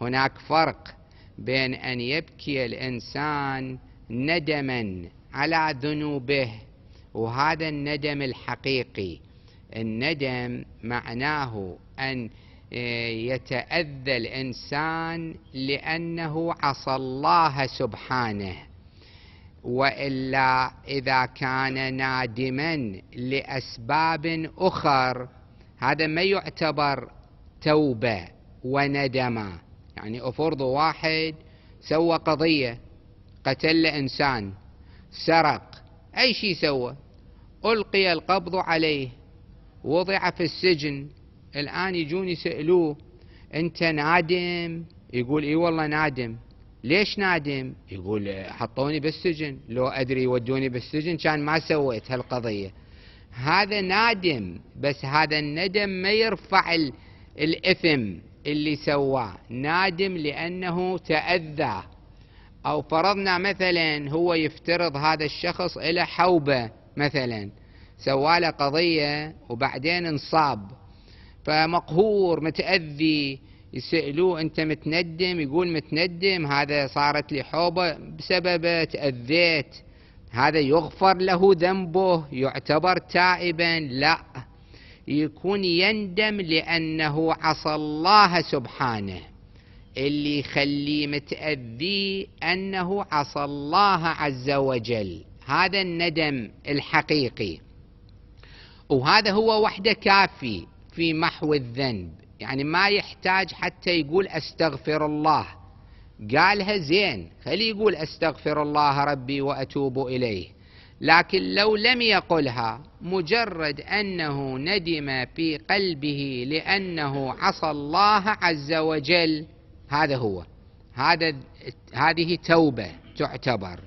هناك فرق بين أن يبكي الإنسان ندما على ذنوبه، وهذا الندم الحقيقي. الندم معناه أن يتأذى الإنسان لأنه عصى الله سبحانه، وإلا إذا كان نادما لأسباب أخر هذا ما يعتبر توبة وندم. يعني أفرض واحد سوى قضية، قتل إنسان، سرق، أي شيء سوى، ألقي القبض عليه، وضع في السجن. الآن يجون يسألوه أنت نادم؟ يقول إي والله نادم. ليش نادم؟ يقول حطوني بالسجن، لو أدري يودوني بالسجن كان ما سويت هالقضية. هذا نادم، بس هذا الندم ما يرفع الإثم اللي سواه. نادم لأنه تأذى. أو فرضنا مثلا هو يفترض هذا الشخص إلى حوبة مثلا، سواله قضية وبعدين انصاب، فمقهور متأذي، يسألوه أنت متندم؟ يقول متندم، هذا صارت لي حوبة بسبب تأذيت. هذا يغفر له ذنبه؟ يعتبر تائبا؟ لا، يكون يندم لأنه عصى الله سبحانه. اللي يخليه متأذي أنه عصى الله عز وجل، هذا الندم الحقيقي. وهذا هو وحده كافي في محو الذنب. يعني ما يحتاج حتى يقول أستغفر الله، قالها زين، خليه يقول أستغفر الله ربي وأتوب إليه. لكن لو لم يقلها، مجرد أنه ندم في قلبه لأنه عصى الله عز وجل، هذا هو، هذه توبة تعتبر.